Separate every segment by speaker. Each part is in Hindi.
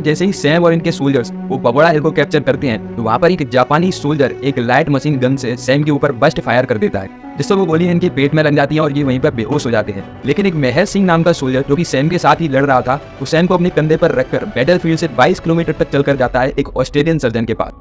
Speaker 1: जैसे ही सैम और इनके सोल्जर्स वो बगोड़ा हिल को कैप्चर करते हैं तो वहाँ पर एक जापानी सोल्जर एक लाइट मशीन गन से सैम के ऊपर बस्ट फायर कर देता है, जिससे वो गोली इनके पेट में लग जाती है और ये वहीं पर बेहोश हो जाते हैं। लेकिन एक मेहर सिंह नाम का सोल्जर जो कि सैम के साथ ही लड़ रहा था, वो सैम को अपने कंधे पर रखकर बैटलफील्ड से 22 किलोमीटर तक चलकर जाता है एक ऑस्ट्रेलियन सर्जन के पास।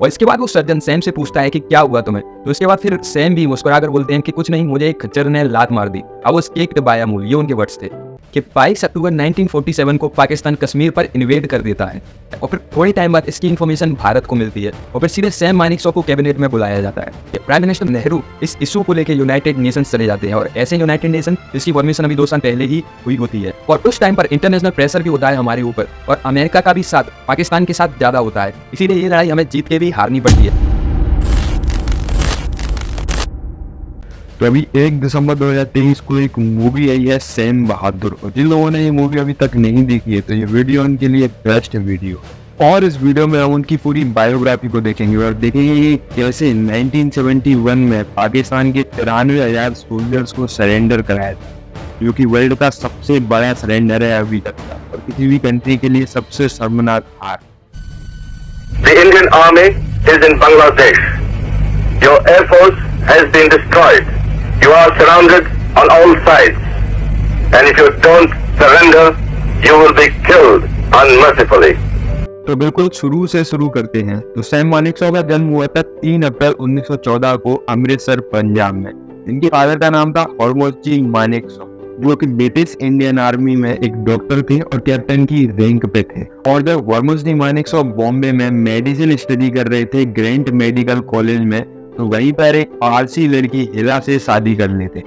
Speaker 1: और इसके बाद वो सर्जन सैम से पूछता है कि क्या हुआ तुम्हें। तो इसके बाद फिर सैम भी मुस्कुराकर बोलते हैं कि कुछ नहीं, मुझे एक खच्चर ने लात मार दी। आई वाज किक्ड बाय अ मूल, ये उनके वर्ड्स थे। कि 22 अक्टूबर 1947 को पाकिस्तान कश्मीर पर इन्वेड कर देता है और फिर थोड़ी टाइम बाद इसकी इन्फॉर्मेशन भारत को मिलती है और फिर सीधे सैम मानेकशॉ को कैबिनेट में बुलाया जाता है। प्राइम मिनिस्टर नेहरू इस इशू को लेकर यूनाइटेड नेशंस चले जाते हैं और ऐसे यूनाइटेड नेशन इसकी फॉर्मेशन अभी 2 साल पहले ही हुई होती है और उस टाइम पर इंटरनेशनल प्रेशर भी होता है हमारे ऊपर और अमेरिका का भी साथ पाकिस्तान के साथ ज्यादा होता है, इसीलिए ये लड़ाई हमें जीत के भी हारनी पड़ती है।
Speaker 2: तो अभी 1 दिसंबर 2023 को एक मूवी आई है सैम बहादुर। और जिन लोगों ने ये मूवी अभी तक नहीं देखी है तो ये वीडियो उनके लिए बेस्ट वीडियो। और इस वीडियो में हम उनकी पूरी बायोग्राफी को देखेंगे और देखेंगे कि कैसे 1971 में पाकिस्तान के 93,000 सोल्जर्स को सरेंडर कराया था, जो कि वर्ल्ड का सबसे बड़ा सरेंडर है अभी तक का और किसी भी कंट्री के लिए सबसे शर्मनाक हार।
Speaker 3: The Indian Army is in Bangladesh. Your air force has been destroyed. You are surrounded on all sides, and if you don't surrender, you will be killed unmercifully.
Speaker 2: तो बिल्कुल शुरू से शुरू करते हैं। तो सैम मानेकशॉ का जन्म हुआ था 3 अप्रैल 1914 को अमृतसर पंजाब में। इनके फादर का नाम था हॉर्मोज जी मानेकशॉ, जो कि ब्रिटिश इंडियन आर्मी में एक डॉक्टर थे और कैप्टन की रैंक पे थे। और जब हॉर्मोज जी मानेकशॉ बॉम्बे में मेडिसिन स्टडी कर रहे थे ग्रेंट मेडिकल कॉलेज में, तो वहीं पर एक पारसी लड़की हिला से शादी कर लेते।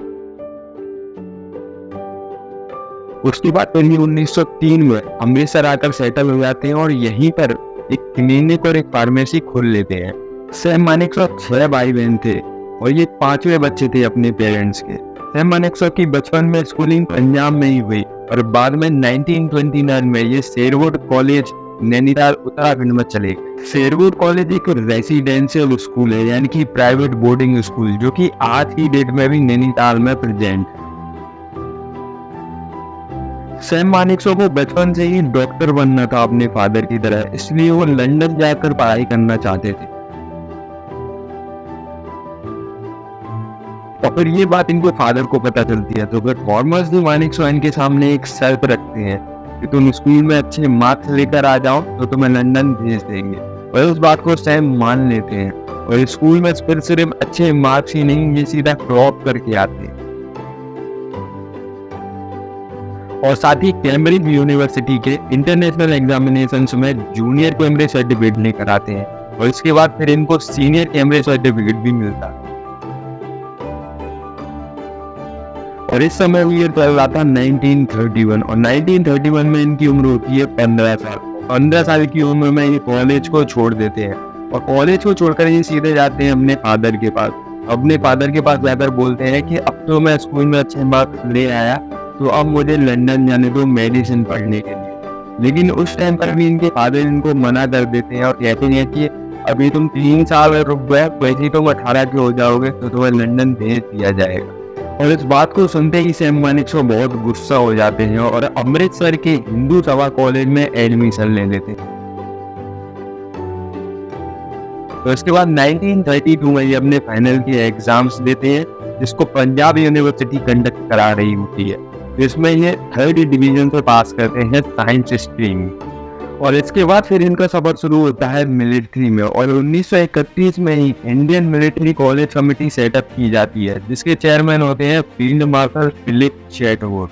Speaker 2: उसके बाद फिर 1903 में अमृतसर आकर सेटल हो जाते हैं और यहीं पर एक क्लिनिक और एक फार्मेसी खोल लेते हैं। सैम मानेकशॉ 6 भाई बहन थे और ये 5वें बच्चे थे अपने पेरेंट्स के। सैम मानेकशॉ की बचपन में स्कूलिंग पंजाब में ही हुई और बाद में 1929 में ये शेरवुड कॉलेज नैनीताल उत्तराखंड में चले गए। शेरवुड कॉलेज एक रेसिडेंशियल स्कूल है, यानी कि प्राइवेट बोर्डिंग स्कूल, जो कि आज की डेट में भी नैनीताल में प्रेजेंट है। सैम मानेकशॉ को बचपन से ही डॉक्टर बनना था अपने फादर की तरह, इसलिए वो लंदन जाकर पढ़ाई करना चाहते थे। और फिर ये बात इनको फादर को पता चलती है, तो फिर हॉर्मोज जी मानेकशॉ इनके सामने एक शर्त रखते हैं कि तुम स्कूल में अच्छे मार्क्स लेकर आ जाओ तो तुम्हें लंदन भेज देंगे। और उस बात को सैम मान लेते हैं और स्कूल में फिर सिर्फ अच्छे मार्क्स ही नहीं, ये सीधा टॉप करके आते हैं। और साथ ही कैम्ब्रिज यूनिवर्सिटी के इंटरनेशनल एग्जामिनेशंस में जूनियर कैम्ब्रिज सर्टिफिकेट लेकर आते हैं और इसके बाद फिर इनको सीनियर कैम्ब्रिज सर्टिफिकेट भी मिलता है। और इस समय ये चल रहा था 1931 और 1931 में इनकी उम्र होती है 15 साल। 15 साल की उम्र में ये कॉलेज को छोड़ देते हैं और कॉलेज को छोड़कर ये सीधे जाते हैं अपने फादर के पास। अपने फादर के पास जाकर बोलते हैं कि अब तो मैं स्कूल में अच्छे मार्क्स ले आया, तो अब मुझे लंदन जाने दो मेडिसिन पढ़ने के लिए। लेकिन उस टाइम पर भी इनके फादर इनको मना कर देते हैं और कहते हैं कि अभी तुम 3 साल रुक गए, वैसे तुम 18 के हो जाओगे तो तुम्हें लंदन भेज दिया जाएगा। और इस बात को सुनते ही सैम मानेकशॉ बहुत गुस्सा हो जाते हैं और अमृतसर के हिंदू सभा कॉलेज में एडमिशन ले लेते हैं। तो इसके बाद 1932 में ये अपने फाइनल के एग्जाम्स देते हैं, जिसको पंजाब यूनिवर्सिटी कंडक्ट करा रही होती है। इसमें ये 3rd डिवीजन से पास करते हैं साइंस स्ट्रीम। और इसके बाद फिर इनका सफर शुरू होता है मिलिट्री में और 1931 में ही Indian military college committee setup की जाती है, जिसके चेयरमैन होते हैं फील्ड मार्शल फिलिप चैटवुड।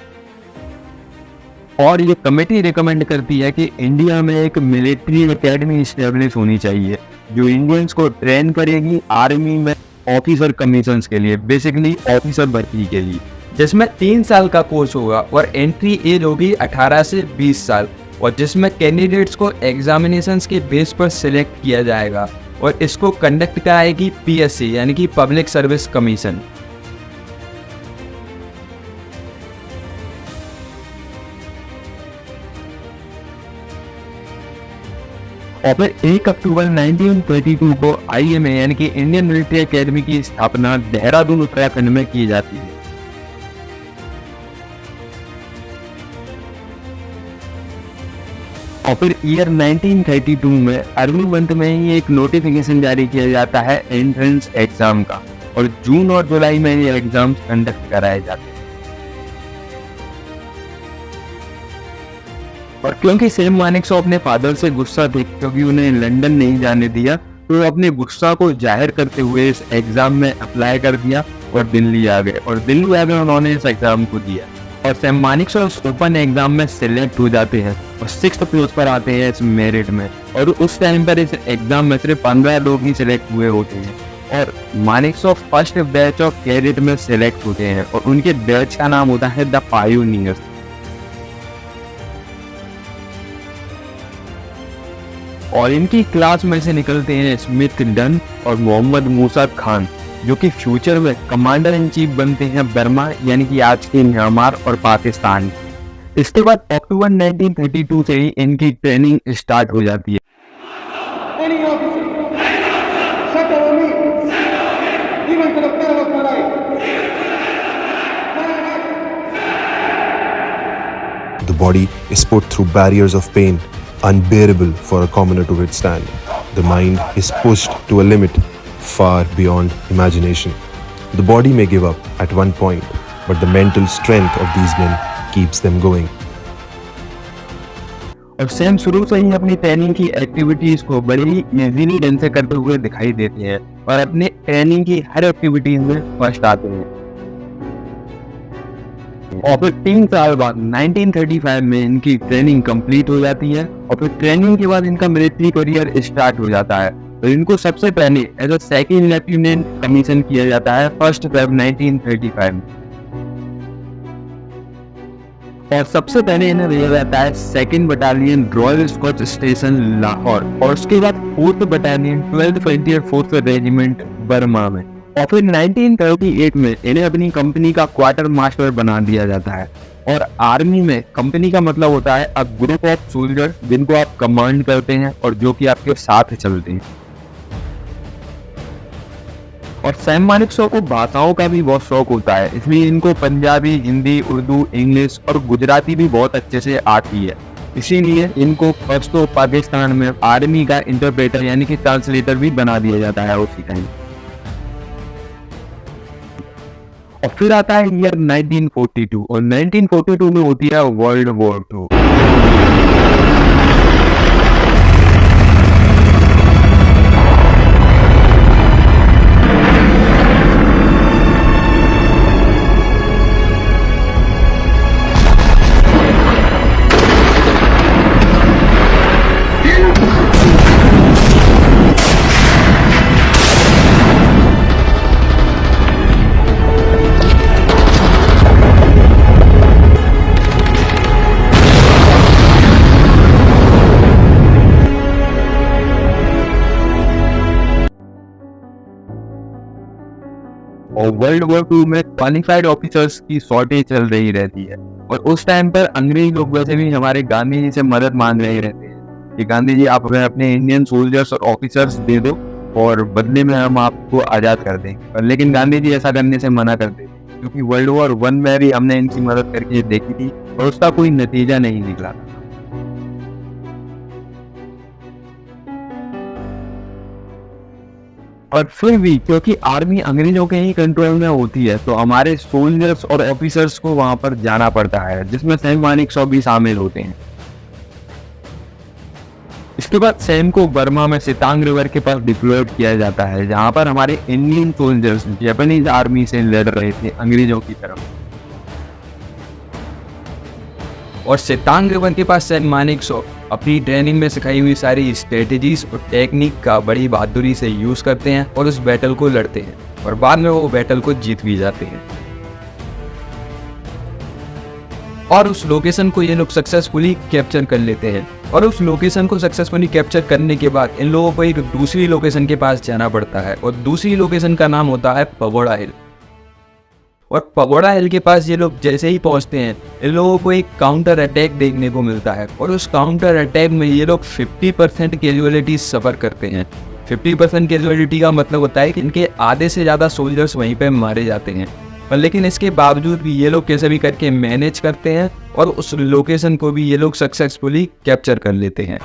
Speaker 2: और ये कमेटी रिकमेंड करती है कि इंडिया में एक मिलिट्री एकेडमी एस्टेब्लिश होनी चाहिए, जो इंडियंस को ट्रेन करेगी आर्मी में ऑफिसर कमीशंस के लिए, बेसिकली ऑफिसर भर्ती के लिए,
Speaker 1: जिसमें 3 साल का कोर्स होगा और एंट्री एज होगी 18 से 20 साल और जिसमें कैंडिडेट्स को एग्जामिनेशंस के बेस पर सिलेक्ट किया जाएगा और इसको कंडक्ट कराएगी पीएससी यानी कि पब्लिक सर्विस कमीशन।
Speaker 2: और फिर 1 अक्टूबर 1932 को IMA यानी कि इंडियन मिलिट्री एकेडमी की स्थापना देहरादून उत्तराखंड में की जाती है। और फिर ईयर 1932 में अर्ली मंथ में ही एक नोटिफिकेशन जारी किया जाता है एंट्रेंस एग्जाम का, और जून और जुलाई में ये एग्जाम्स कंडक्ट कराए जाते हैं। और क्योंकि सैम मानेकशॉ अपने फादर से गुस्सा थे क्योंकि उन्हें लंदन नहीं जाने दिया, तो अपने गुस्सा को जाहिर करते हुए इस एग्जाम में अप्लाई कर दिया और दिल्ली आ गए, और दिल्ली आ गए उन्होंने इस एग्जाम को दिया, और सैम मानेकशॉ उस ओपन एग्जाम में सिलेक्ट हो जाते हैं और 6th पोस्ट पर आते हैं इस मेरिट में। और उस टाइम पर इस एग्जाम में सिर्फ 15 लोग ही सिलेक्ट हुए होते हैं, और Manekshaw first batch of cadet में सिलेक्ट होते हैं, और उनके बैच का नाम होता है द पायोनियर्स। और इनकी क्लास में से निकलते हैं स्मिथ डन और मोहम्मद मूसा खान, जो कि फ्यूचर में कमांडर इन चीफ बनते हैं बर्मा यानी कि आज के म्यांमार और पाकिस्तान। इसके बाद अक्टूबर 1932 से ही इनकी ट्रेनिंग स्टार्ट हो जाती है।
Speaker 4: Any officer, shut our meat, even to the peril of my life.
Speaker 5: The body is put through barriers of pain, unbearable for a commoner to withstand. The mind is pushed to a limit far beyond imagination. The body may give up at one point, but the mental strength of these men keeps them going.
Speaker 2: और सैम शुरू से ही अपनी ट्रेनिंग की एक्टिविटीज को बड़ी ही इजीली ढंग से करते हुए दिखाई देते हैं, और अपने ट्रेनिंग की हर एक्टिविटीज में फर्स्ट आते हैं। और फिर 3 साल बाद 1935 में इनकी ट्रेनिंग कंप्लीट हो जाती है, और फिर ट्रेनिंग के बाद इनका मिलिट्री करियर स्टार्ट हो जाता है। तो इनको सबसे पहले as a second lieutenant commission किया जाता है 1 February 1935 में, और सबसे पहले इन्हें भेजा जाता है 2nd battalion royal scotch station Lahore, और उसके बाद 4th battalion 12th frontier 4th regiment Burma में। और फिर 1938 में इन्हें अपनी कंपनी का क्वार्टर मास्टर बना दिया जाता है। और आर्मी में कंपनी का मतलब होता है अ ग्रुप ऑफ सोल्जर जिनको आप कमांड करते हैं और जो कि आपके साथ चलते हैं। और सैम मानेकशॉ को भाषाओं का भी बहुत शौक होता है, इसलिए इनको पंजाबी, हिंदी, उर्दू, इंग्लिश और गुजराती भी बहुत अच्छे से आती है। इसीलिए इनको फर्स्ट तो पाकिस्तान में आर्मी का इंटरप्रेटर यानी कि ट्रांसलेटर भी बना दिया जाता है उसी टाइम। और फिर आता है ईयर 1942, और 1942 में होती है वर्ल्ड वॉर 2। और वर्ल्ड वॉर 2 में क्वालिफाइड ऑफिसर्स की शॉर्टेज चल रही रहती है, और उस टाइम पर अंग्रेज लोग वैसे भी हमारे गांधी जी से मदद मांग रहे रहते हैं कि गांधी जी आप हमें अपने इंडियन सोल्जर्स और ऑफिसर्स दे दो और बदले में हम आपको आज़ाद कर दें। लेकिन गांधी जी ऐसा करने से मना करते थे, क्योंकि वर्ल्ड वॉर 1 में भी हमने इनकी मदद करके देखी थी और उसका कोई नतीजा नहीं निकला था। और फिर भी क्योंकि आर्मी अंग्रेजों के ही कंट्रोल में होती है, तो हमारे सोल्जर्स और ऑफिसर्स को वहां पर जाना पड़ता है, जिसमें सैम मानेकशॉ भी शामिल होते हैं। इसके बाद सैम को बर्मा में सितांग रिवर के पास डिप्लॉयड किया जाता है, जहां पर हमारे इंडियन सोल्जर्स जापानीज आर्मी से लड़ रहे थे अंग्रेजों की तरफ।
Speaker 1: और सितांग रिवर के पास सैम मानेकशॉ अपनी ट्रेनिंग में सिखाई हुई सारी स्ट्रेटेजीज और टेक्निक का बड़ी बहादुरी से यूज करते हैं और उस बैटल को लड़ते हैं, और बाद में वो बैटल को जीत भी जाते हैं। और उस लोकेशन को ये लोग सक्सेसफुली कैप्चर कर लेते हैं, और उस लोकेशन को सक्सेसफुली कैप्चर करने के बाद इन लोगों को एक दूसरी लोकेशन के पास जाना पड़ता है, और दूसरी लोकेशन का नाम होता है पगोड़ा हिल। और पगोड़ा हिल के पास ये लोग जैसे ही पहुंचते हैं, इन लोगों को एक काउंटर अटैक देखने को मिलता है, और उस काउंटर अटैक में ये लोग 50% कैजुअलिटी सफ़र करते हैं। 50% कैजुअलिटी का मतलब होता है कि इनके आधे से ज़्यादा सोल्जर्स वहीं पे मारे जाते हैं, पर लेकिन इसके बावजूद भी ये लोग कैसे भी करके मैनेज करते हैं और उस लोकेशन को भी ये लोग सक्सेसफुली कैप्चर कर लेते हैं।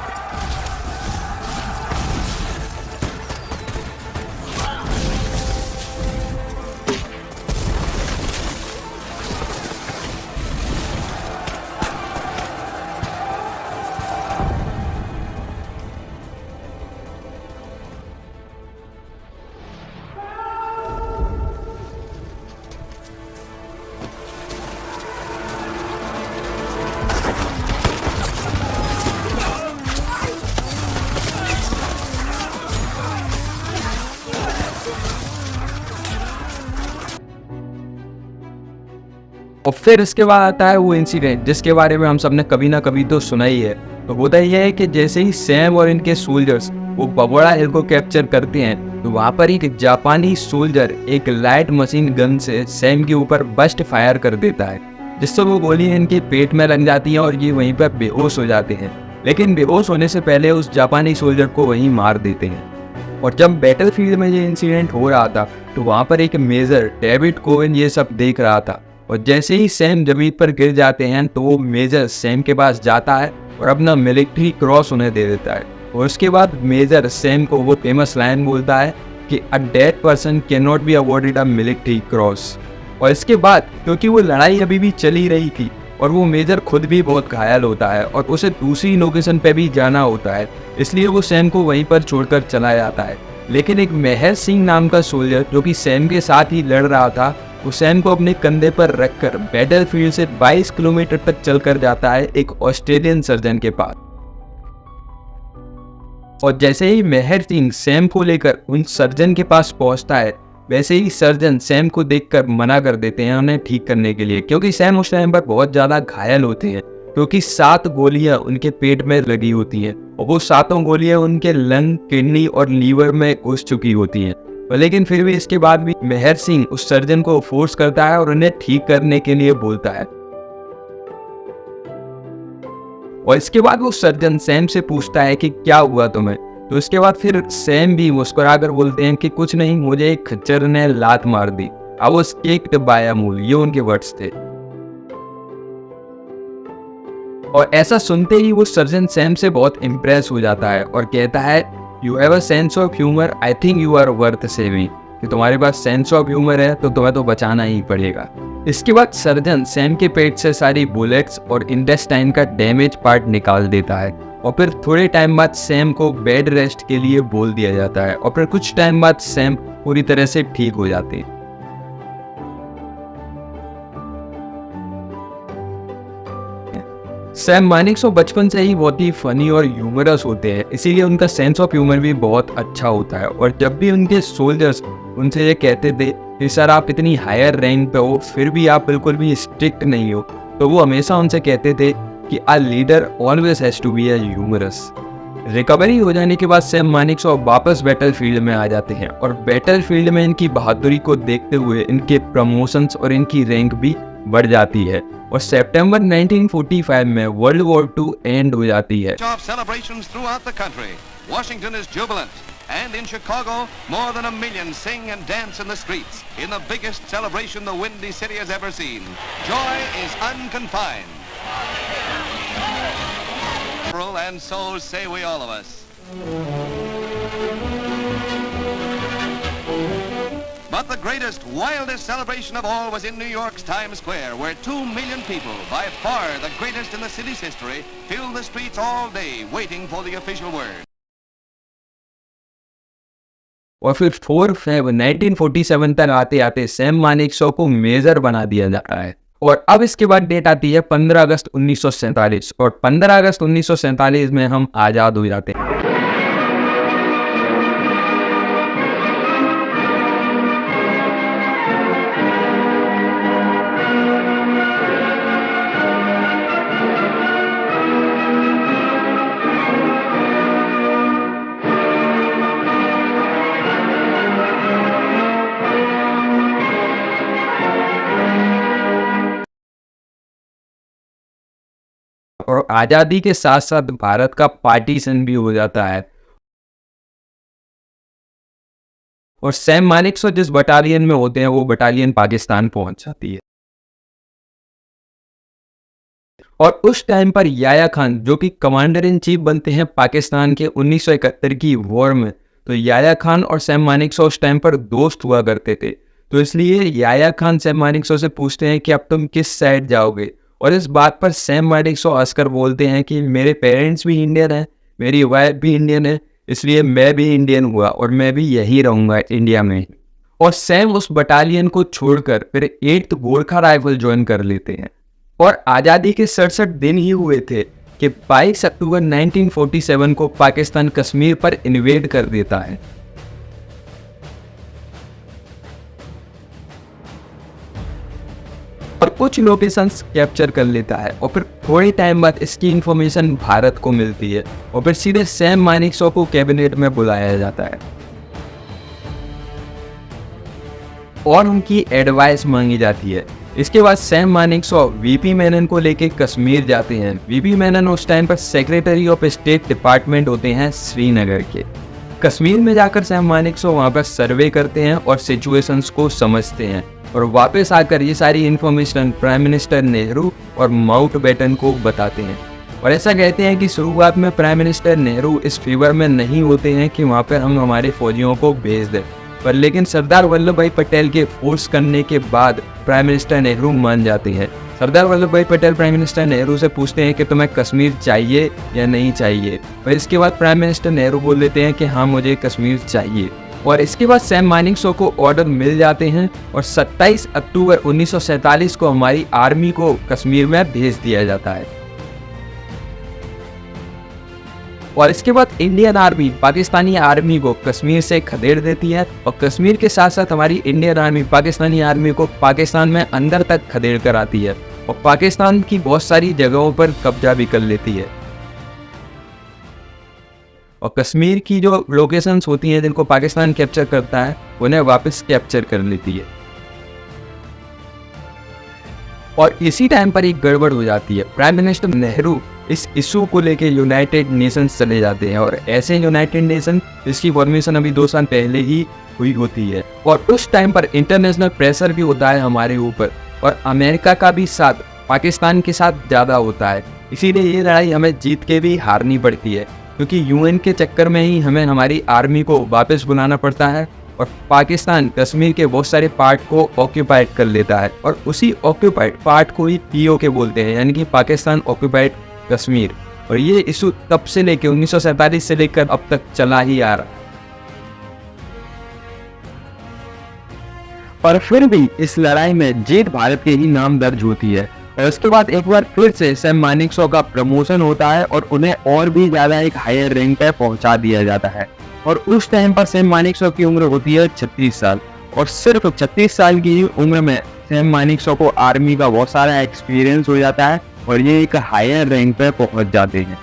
Speaker 1: और फिर इसके बाद आता है वो इंसिडेंट जिसके बारे में हम सब ने कभी ना कभी तो सुना ही है। तो होता यह है कि जैसे ही सैम और इनके सोल्जर्स वो बबड़ा हिल को कैप्चर करते हैं तो वहाँ पर एक जापानी सोल्जर एक लाइट मशीन गन से सैम के ऊपर बस्ट फायर कर देता है, जिससे वो गोली इनके पेट में लग जाती है और ये वहीं पर बेहोश हो जाते हैं। लेकिन बेहोश होने से पहले उस जापानी सोल्जर को वहीं मार देते हैं। और जब बैटलफील्ड में ये इंसिडेंट हो रहा था तो वहाँ पर एक मेजर डेविड कोवन ये सब देख रहा था। और जैसे ही सैम जमीन पर गिर जाते हैं तो वो मेजर सैम के पास जाता है और अपना मिलिट्री क्रॉस उन्हें दे देता है। और उसके बाद मेजर सैम को वो फेमस लाइन बोलता है कि a dead person can not be awarded a military cross. और इसके बाद क्योंकि वो लड़ाई अभी भी चली रही थी और वो मेजर खुद भी बहुत घायल होता है और उसे दूसरी लोकेशन पे भी जाना होता है, इसलिए वो सैम को वहीं पर छोड़कर चला जाता है। लेकिन एक मेहर सिंह नाम का सोल्जर जो कि सैम के साथ ही लड़ रहा था, वो सैम को अपने कंधे पर रखकर बैटलफील्ड से 22 किलोमीटर तक चलकर जाता है एक ऑस्ट्रेलियन सर्जन के पास। और जैसे ही मेहर सिंह सैम को लेकर उन सर्जन के पास पहुंचता है, वैसे ही सर्जन सैम को देखकर मना कर देते हैं उन्हें ठीक करने के लिए, क्योंकि सैम उस टाइम पर बहुत ज़्यादा घायल होते हैं, क्योंकि 7 गोलियां उनके पेट में लगी होती हैं और वो 7 गोलियां उनके लंग, किडनी और लीवर में घुस चुकी होती हैं। लेकिन फिर भी इसके बाद भी मेहर सिंह उस सर्जन को फोर्स करता है और उन्हें ठीक करने के लिए बोलता है। और इसके बाद वो सर्जन सैम से पूछता है कि क्या हुआ तुम्हें। तो इसके बाद फिर सैम भी मुस्कुराकर बोलते हैं कि कुछ नहीं, मुझे एक खच्चर ने लात मार दी। आई वाज किक्ड बाय अ मूल, ये उनके वर्ड्स थे। और ऐसा सुनते ही वो सर्जन सैम से बहुत इम्प्रेस हो जाता है और कहता है you have a sense of humour, I think you are worth saving, कि तुम्हारे पास सेंस ऑफ ह्यूमर है तो तुम्हें तो बचाना ही पड़ेगा। इसके बाद सर्जन सैम के पेट से सारी बुलेट्स और इंटेस्टाइन का डैमेज पार्ट निकाल देता है और फिर थोड़े टाइम बाद सैम को बेड रेस्ट के लिए बोल दिया जाता है और फिर कुछ टाइम बाद सैम पूरी तरह से ठीक हो जाते हैं। सैम मानिक्स बचपन से ही बहुत ही फनी और ह्यूमरस होते हैं, इसीलिए उनका सेंस ऑफ ह्यूमर भी बहुत अच्छा होता है। और जब भी उनके सोल्जर्स उनसे ये कहते थे कि सर आप इतनी हायर रैंक पे हो फिर भी आप बिल्कुल भी स्ट्रिक्ट नहीं हो, तो वो हमेशा उनसे कहते थे कि a leader always has to be a humorous. Recovery हो जाने के बाद सैम मानिक्स वापस बैटलफील्ड में आ जाते हैं और बैटलफील्ड में इनकी बहादुरी को देखते हुए इनके प्रमोशंस और इनकी रैंक भी बढ़ जाती है और सितंबर 1945 में वर्ल्ड वॉर II एंड हो जाती है।
Speaker 6: Of celebrations throughout the country. Washington is jubilant, and in Chicago, more than 1 million sing and dance in the streets in the biggest celebration the Windy City has ever seen. Joy is unconfined. And so say we all of us. But the greatest, wildest celebration of all was in New York's Times Square, where 2 million people, by far the greatest in the city's history, filled the streets all day waiting for the official word.
Speaker 1: और फिर 4 फरवरी 1947 तक आते आते सैम मानिकशॉ को मेजर बना दिया जाता है। और अब इसके बाद डेट आती है 15 अगस्त 1947 और 15 अगस्त 1947 में हम आज़ाद हो जाते हैं। और आज़ादी के साथ साथ भारत का पार्टीशन भी हो जाता है और सैम मानिकशॉ जिस बटालियन में होते हैं वो बटालियन पाकिस्तान पहुंच जाती है। और उस टाइम पर याया खान जो कि कमांडर इन चीफ बनते हैं पाकिस्तान के 1971 की वॉर में, तो याया खान और सैम मानेकशॉ उस टाइम पर दोस्त हुआ करते थे। तो इसलिए याया खान सैम मानेकशॉ से पूछते हैं कि अब तुम किस साइड जाओगे, और इस बात पर सैम मानेकशॉ हंसकर बोलते हैं कि मेरे पेरेंट्स भी इंडियन हैं, मेरी वाइफ भी इंडियन है, इसलिए मैं भी इंडियन हुआ और मैं भी यही रहूँगा इंडिया में। और सैम उस बटालियन को छोड़कर फिर 8th गोरखा राइफल ज्वाइन कर लेते हैं। और आज़ादी के 67 दिन ही हुए थे कि 22 अक्टूबर 1947 को पाकिस्तान कश्मीर पर इन्वेड कर देता है। और कुछ लोकेशंस कैप्चर कर लेता है और फिर थोड़े टाइम बाद इसकी इंफॉर्मेशन भारत को मिलती है और फिर सीधे सैम मानेकशॉ को कैबिनेट में बुलाया जाता है और उनकी एडवाइस मांगी जाती है। इसके बाद सैम मानेकशॉ वीपी मेनन को लेके कश्मीर जाते हैं। वीपी मेनन उस टाइम पर सेक्रेटरी ऑफ स्टेट डिपार्टमेंट होते हैं श्रीनगर के। कश्मीर में जाकर सैम मानेकशॉ वहाँ पर सर्वे करते हैं और सिचुएशंस को समझते हैं और वापस आकर ये सारी इन्फॉर्मेशन प्राइम मिनिस्टर नेहरू और माउंटबेटन को बताते हैं। और ऐसा कहते हैं कि शुरुआत में प्राइम मिनिस्टर नेहरू इस फेवर में नहीं होते हैं कि वहाँ पर हम हमारे फौजियों को भेज दें, पर लेकिन सरदार वल्लभ भाई पटेल के फोर्स करने के बाद प्राइम मिनिस्टर नेहरू मान जाते हैं। सरदार वल्लभ भाई पटेल प्राइम मिनिस्टर नेहरू से पूछते हैं कि तुम्हें कश्मीर चाहिए या नहीं चाहिए, और इसके बाद प्राइम मिनिस्टर नेहरू बोल देते हैं कि हाँ मुझे कश्मीर चाहिए। और इसके बाद सैम मानेकशॉ को ऑर्डर मिल जाते हैं और 27 अक्टूबर 1947 को हमारी आर्मी को कश्मीर में भेज दिया जाता है। और इसके बाद इंडियन आर्मी पाकिस्तानी आर्मी को कश्मीर से खदेड़ देती है और कश्मीर के साथ साथ हमारी इंडियन आर्मी पाकिस्तानी आर्मी को पाकिस्तान में अंदर तक खदेड़ कर आती है और पाकिस्तान की बहुत सारी जगहों पर कब्जा भी कर लेती है। और कश्मीर की जो लोकेशंस होती हैं जिनको पाकिस्तान कैप्चर करता है उन्हें वापस कैप्चर कर लेती है। और इसी टाइम पर एक गड़बड़ हो जाती है। प्राइम मिनिस्टर नेहरू इस इशू को लेके यूनाइटेड नेशंस चले जाते हैं और ऐसे यूनाइटेड नेशन इसकी फॉर्मेशन अभी 2 साल पहले ही हुई होती है और उस टाइम पर इंटरनेशनल प्रेशर भी होता है हमारे ऊपर और अमेरिका का भी साथ पाकिस्तान के साथ ज़्यादा होता है। इसीलिए ये लड़ाई हमें जीत के भी हारनी पड़ती है क्योंकि यूएन के चक्कर में ही हमें हमारी आर्मी को वापस बुलाना पड़ता है और पाकिस्तान कश्मीर के बहुत सारे पार्ट को ऑक्यूपाइड कर लेता है और उसी ऑक्यूपाइड पार्ट को ही पीओके बोलते हैं, यानी कि पाकिस्तान ऑक्यूपाइड कश्मीर। और ये इशू तब से लेकर 1947 से लेकर अब तक चला ही आ रहा।
Speaker 2: और फिर भी इस लड़ाई में जीत भारत के ही नाम दर्ज होती है और उसके बाद एक बार फिर से सैम मानेकशॉ का प्रमोशन होता है और उन्हें और भी ज्यादा एक हायर रैंक पे पहुंचा दिया जाता है। और उस टाइम पर सैम मानेकशॉ की उम्र होती है 36 साल और सिर्फ 36 साल की उम्र में सैम मानेकशॉ को आर्मी का बहुत सारा एक्सपीरियंस हो जाता है और ये एक हायर रैंक पे पहुंच जाते हैं।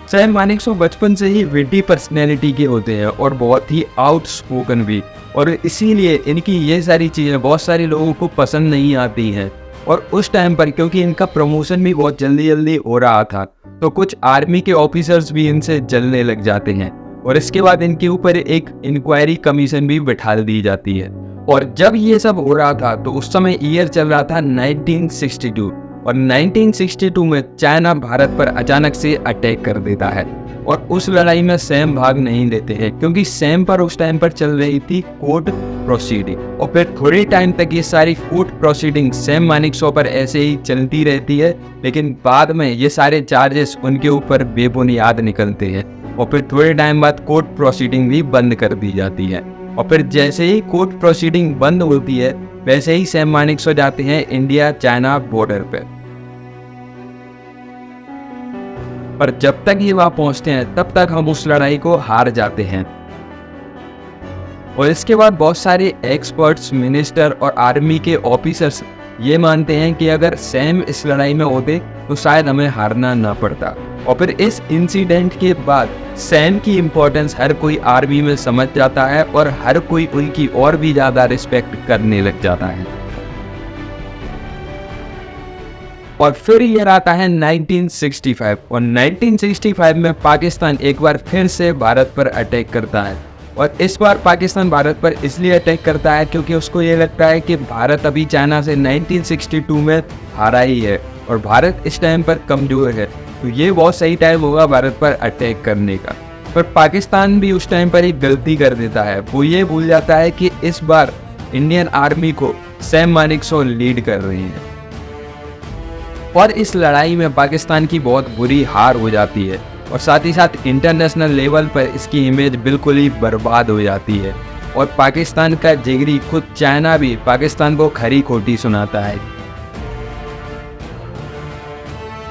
Speaker 1: सैम मानेकशॉ बचपन से ही विटी पर्सनैलिटी के होते हैं और बहुत ही आउटस्पोकन भी, और इसीलिए इनकी ये सारी चीज़ें बहुत सारे लोगों को पसंद नहीं आती हैं। और उस टाइम पर क्योंकि इनका प्रमोशन भी बहुत जल्दी जल्दी हो रहा था तो कुछ आर्मी के ऑफिसर्स भी इनसे जलने लग जाते हैं और इसके बाद इनके ऊपर एक इंक्वायरी कमीशन भी बिठा दी जाती है। और जब ये सब हो रहा था तो उस समय ईयर चल रहा था 1962 और 1962 में चाइना भारत पर अचानक से अटैक कर देता है और उस लड़ाई में सैम भाग नहीं लेते हैं क्योंकि सैम पर उस टाइम पर चल रही थी कोर्ट प्रोसीडिंग और फिर थोड़े टाइम तक ये सारी कोर्ट प्रोसीडिंग सैम मानेकशॉ पर ऐसे ही चलती रहती है, लेकिन बाद में ये सारे चार्जेस उनके ऊपर बेबुनियाद निकलते हैं और फिर थोड़े टाइम बाद कोर्ट प्रोसीडिंग भी बंद कर दी जाती है। और फिर जैसे ही कोर्ट प्रोसीडिंग बंद होती है वैसे ही सैम मानेकशॉ जाते हैं इंडिया चाइना बॉर्डर पे। पर जब तक ये वहां पहुंचते हैं तब तक हम उस लड़ाई को हार जाते हैं। और इसके बाद बहुत सारे एक्सपर्ट्स, मिनिस्टर और आर्मी के ऑफिसर्स ये मानते हैं कि अगर सैम इस लड़ाई में होते तो शायद हमें हारना ना पड़ता। और फिर इस इंसिडेंट के बाद सैम की इम्पोर्टेंस हर कोई आर्मी में समझ जाता है और हर कोई उनकी और भी ज़्यादा रिस्पेक्ट करने लग जाता है। और फिर ये आता है 1965 और 1965 में पाकिस्तान एक बार फिर से भारत पर अटैक करता है और इस बार पाकिस्तान भारत पर इसलिए अटैक करता है क्योंकि उसको ये लगता है कि भारत अभी चाइना से 1962 में हारा ही है और भारत इस टाइम पर कमजोर है, तो ये बहुत सही टाइम होगा भारत पर अटैक करने का। पर पाकिस्तान भी उस टाइम पर एक गलती कर देता है, वो ये भूल जाता है कि इस बार इंडियन आर्मी को सैम मानेकशॉ लीड कर रहे हैं और इस लड़ाई में पाकिस्तान की बहुत बुरी हार हो जाती है और साथ ही साथ इंटरनेशनल लेवल पर इसकी इमेज बिल्कुल ही बर्बाद हो जाती है और पाकिस्तान का जिगरी खुद चाइना भी पाकिस्तान को खरी खोटी सुनाता है।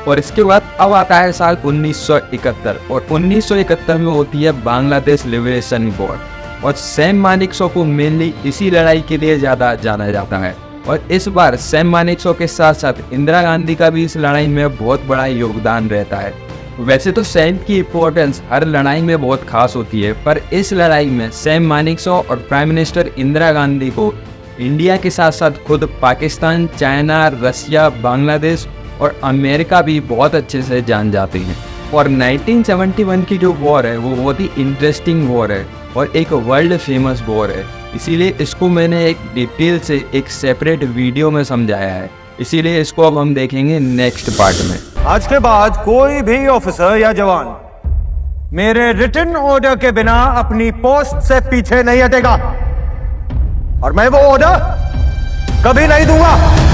Speaker 1: और इसके बाद अब आता है साल 1971 और 1971 में होती है बांग्लादेश लिबरेशन वॉर और सैम मानेकशॉ को मेनली इसी लड़ाई के लिए ज़्यादा जाना जाता है और इस बार सैम मानेकशॉ के साथ साथ इंदिरा गांधी का भी इस लड़ाई में बहुत बड़ा योगदान रहता है। वैसे तो सैम की इम्पोर्टेंस हर लड़ाई में बहुत खास होती है, पर इस लड़ाई में सैम मानेकशॉ और प्राइम मिनिस्टर इंदिरा गांधी को इंडिया के साथ साथ खुद पाकिस्तान, चाइना, रसिया, बांग्लादेश और अमेरिका भी बहुत अच्छे से जान जाते हैं। और 1971 की जो वॉर है वो बहुत ही इंटरेस्टिंग वॉर है और एक वर्ल्ड फेमस वॉर है, इसीलिए इसको मैंने एक डिटेल से एक सेपरेट वीडियो में समझाया है, इसीलिए इसको अब हम देखेंगे नेक्स्ट पार्ट में।
Speaker 7: आज के बाद कोई भी ऑफिसर या जवान मेरे रिटन ऑर्डर के बिना अपनी पोस्ट से पीछे नहीं हटेगा और मैं वो ऑर्डर कभी नहीं दूंगा।